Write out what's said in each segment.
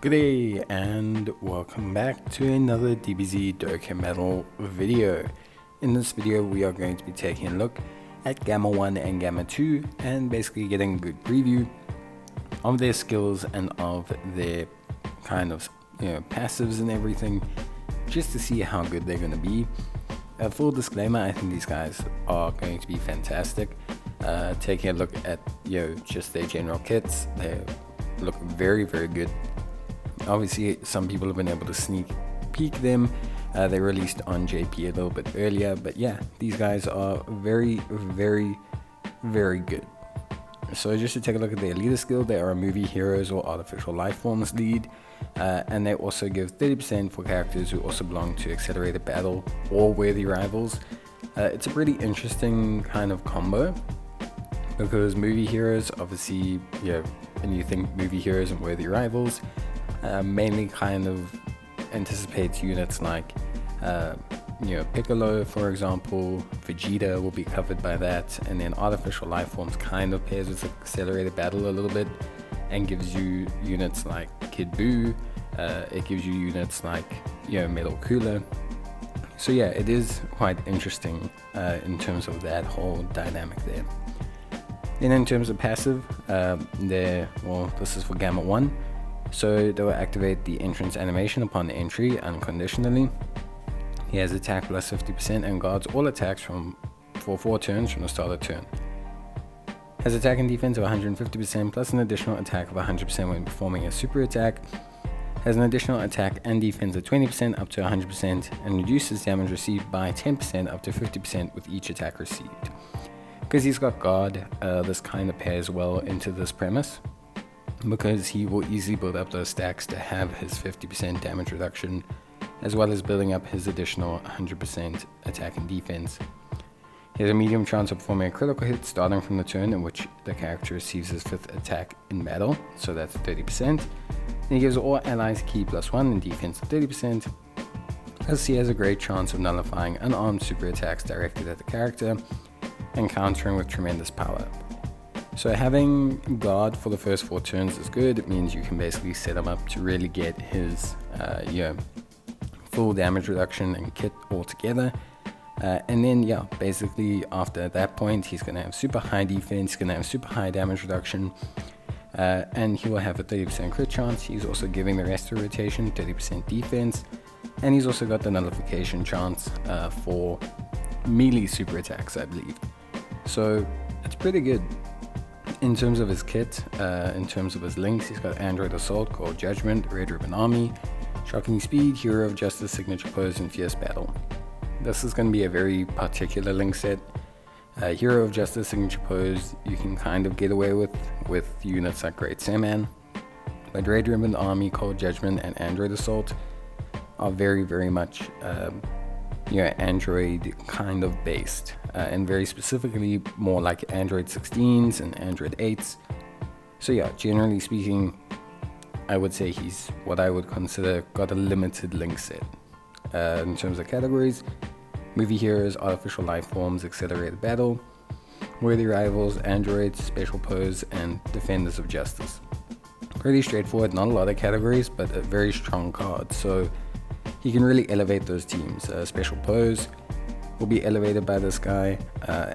Good day and welcome back to another Dbz Dokkan medal video. In this video we are going to be taking a look at Gamma 1 and Gamma 2 and basically getting a good preview of their skills and of their kind of passives and everything, just to see how good they're going to be. Full disclaimer, I think these guys are going to be fantastic. Taking a look at just their general kits, they look very good. Obviously some people have been able to sneak peek them. They released on JP a little bit earlier, but yeah, these guys are very good. So just to take a look at their leader skill, they are a movie heroes or artificial life forms lead, and they also give 30% for characters who also belong to accelerated battle or worthy rivals. It's a pretty interesting kind of combo, because movie heroes, obviously, when you think movie heroes and worthy rivals, mainly kind of anticipates units like Piccolo, for example. Vegeta will be covered by that, and then artificial life forms kind of pairs with accelerated battle a little bit and gives you units like Kid Buu. It gives you units like Metal Cooler. So yeah, it is quite interesting in terms of that whole dynamic there. Then in terms of passive, this is for Gamma 1. So they will activate the entrance animation upon entry unconditionally. He has attack plus 50% and guards all attacks for 4 turns from the start of the turn. Has attack and defense of 150% plus an additional attack of 100% when performing a super attack. Has an additional attack and defense of 20% up to 100% and reduces damage received by 10% up to 50% with each attack received. Because he's got guard, this kind of pairs well into this premise, because he will easily build up those stacks to have his 50% damage reduction, as well as building up his additional 100% attack and defense. He has a medium chance of performing a critical hit starting from the turn in which the character receives his 5th attack in battle, so that's 30%. And he gives all allies key +1 and defense of 30%, as he has a great chance of nullifying unarmed super attacks directed at the character and countering with tremendous power. So having guard for the first 4 turns is good. It means you can basically set him up to really get his full damage reduction and kit all together. And then basically after that point he's going to have super high defense, he's going to have super high damage reduction, and he will have a 30% crit chance. He's also giving the rest of the rotation 30% defense, and he's also got the nullification chance for melee super attacks, I believe. So it's pretty good. In terms of his kit, in terms of his links, he's got Android Assault, Cold Judgment, Red Ribbon Army, Shocking Speed, Hero of Justice, Signature Pose, and Fierce Battle. This is going to be a very particular link set. Hero of Justice, Signature Pose, you can kind of get away with units like Great Saiyaman, but Red Ribbon Army, Cold Judgment, and Android Assault are very much Android kind of based, and very specifically more like Android 16s and Android 8s. So yeah, generally speaking, I would say he's what I would consider got a limited link set. In terms of categories, movie heroes, artificial life forms, accelerated battle, worthy rivals, androids, special pose, and defenders of justice. Pretty straightforward, not a lot of categories, but a very strong card. So he can really elevate those teams. Special pose will be elevated by this guy.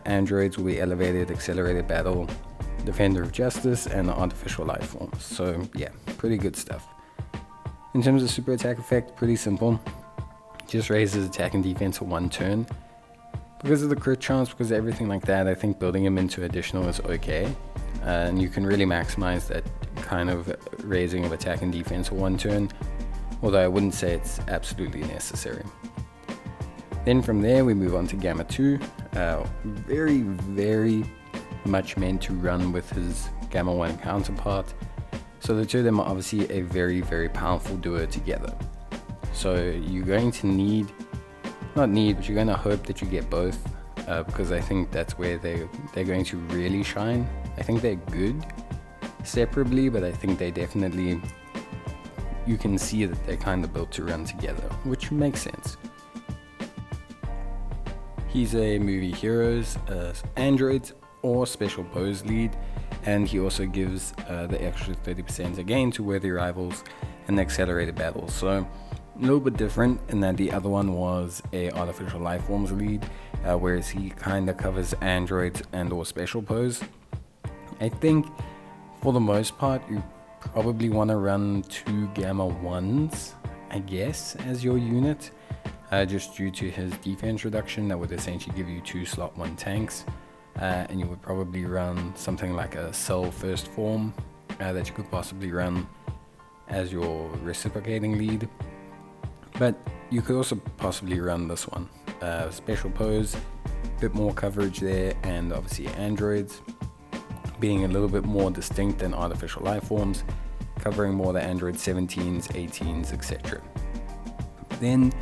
Androids will be elevated, accelerated battle, defender of justice, and artificial life forms. So yeah, pretty good stuff. In terms of super attack effect, pretty simple. Just raises attack and defense for 1 turn. Because of the crit chance, because of everything like that, I think building him into additional is okay. And you can really maximize that kind of raising of attack and defense for 1 turn. Although I wouldn't say it's absolutely necessary. Then from there we move on to Gamma 2. Very much meant to run with his Gamma 1 counterpart. So the two of them are obviously a very powerful duo together. So you're going to but you're going to hope that you get both, because I think that's where they're going to really shine. I think they're good separately, but I think they definitely, you can see that they're kind of built to run together, which makes sense. He's a movie heroes, androids, or special pose lead, and he also gives the extra 30% again to worthy rivals and accelerated battles. So a little bit different in that the other one was a artificial life forms lead, whereas he kind of covers androids and or special pose. I think for the most part you probably want to run 2 Gamma 1s, I guess, as your unit, just due to his defense reduction. That would essentially give you 2 slot 1 tanks, and you would probably run something like a Cell first form that you could possibly run as your reciprocating lead. But you could also possibly run this one, special pose, bit more coverage there, and obviously androids being a little bit more distinct than artificial life forms, covering more the android 17s, 18s, etc. Then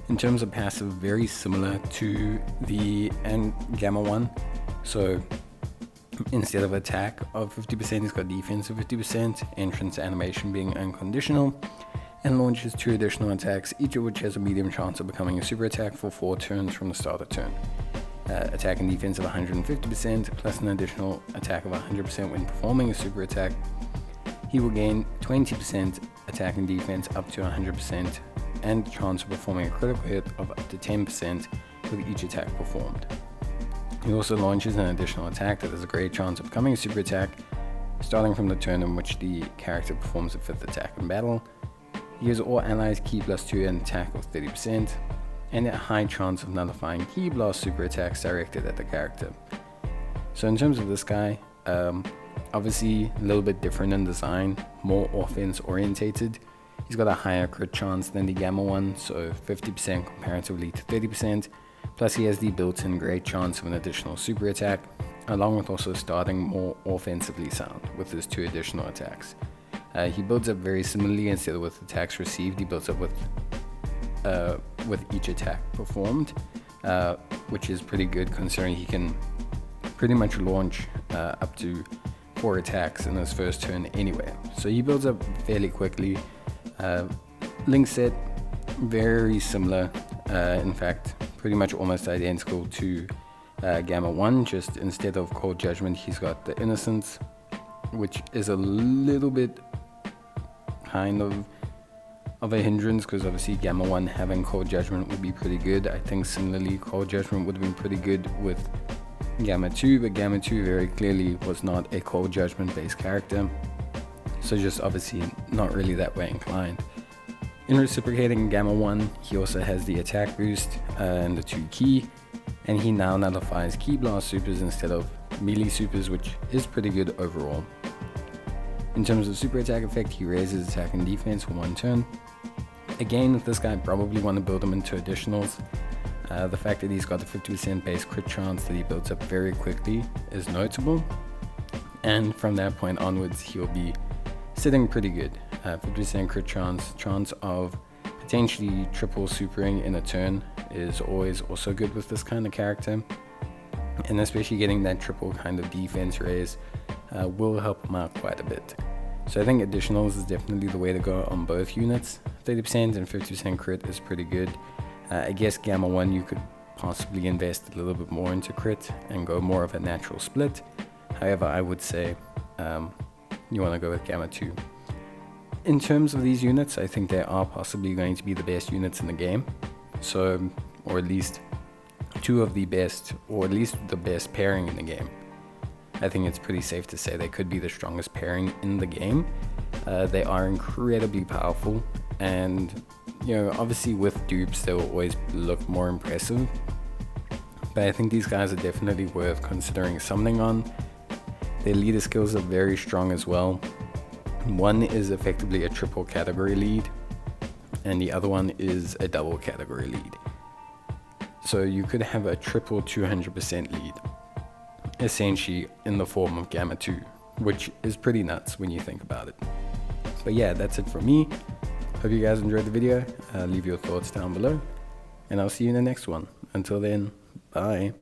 in terms of passive, very similar to the Gamma 1. So instead of attack of 50%, he's got defense of 50%, entrance animation being unconditional, and launches 2 additional attacks, each of which has a medium chance of becoming a super attack for 4 turns from the start of turn. Attack and defense of 150%, plus an additional attack of 100% when performing a super attack. He will gain 20% attack and defense up to 100%, and chance of performing a critical hit of up to 10% with each attack performed. He also launches an additional attack that has a great chance of becoming a super attack, starting from the turn in which the character performs a 5th attack in battle. He gives all allies Ki +2 and attack of 30%, and a high chance of nullifying Ki Blast super attacks directed at the character. So in terms of this guy, obviously a little bit different in design, more offense orientated. He's got a higher crit chance than the Gamma 1, so 50% comparatively to 30%, plus he has the built-in great chance of an additional super attack, along with also starting more offensively sound with his 2 additional attacks. He builds up very similarly. Instead of with attacks received, he builds up with each attack performed, which is pretty good considering he can pretty much launch up to 4 attacks in his first turn anyway. So he builds up fairly quickly. Link set, very similar, in fact pretty much almost identical to Gamma 1, just instead of Cold Judgment he's got the Innocence, which is a little bit kind of a hindrance, because obviously Gamma 1 having Cold Judgment would be pretty good. I think similarly Cold Judgment would have been pretty good with Gamma 2, but Gamma 2 very clearly was not a Cold Judgment based character, so just obviously not really that way inclined. In reciprocating Gamma 1, he also has the attack boost and the 2 Ki, and he now nullifies Ki Blast supers instead of melee supers, which is pretty good overall. In terms of super attack effect, he raises attack and defense for 1 turn. Again, with this guy, probably want to build him into additionals. The fact that he's got the 50% base crit chance that he builds up very quickly is notable, and from that point onwards he'll be sitting pretty good. 50% crit chance of potentially triple supering in a turn is always also good with this kind of character, and especially getting that triple kind of defense raise will help him out quite a bit. So I think additionals is definitely the way to go on both units. 30% and 50% crit is pretty good. I guess Gamma 1 you could possibly invest a little bit more into crit and go more of a natural split. However, I would say you want to go with Gamma 2. In terms of these units, I think they are possibly going to be the best units in the game. So, or at least 2 of the best, or at least the best pairing in the game. I think it's pretty safe to say they could be the strongest pairing in the game. They are incredibly powerful, and you know, obviously with dupes they will always look more impressive, but I think these guys are definitely worth considering summoning on. Their leader skills are very strong as well. One is effectively a triple category lead, and the other one is a double category lead. So you could have a triple 200% lead, essentially in the form of Gamma 2, which is pretty nuts when you think about it. But yeah, that's it from me. Hope you guys enjoyed the video. Leave your thoughts down below, and I'll see you in the next one. Until then, bye.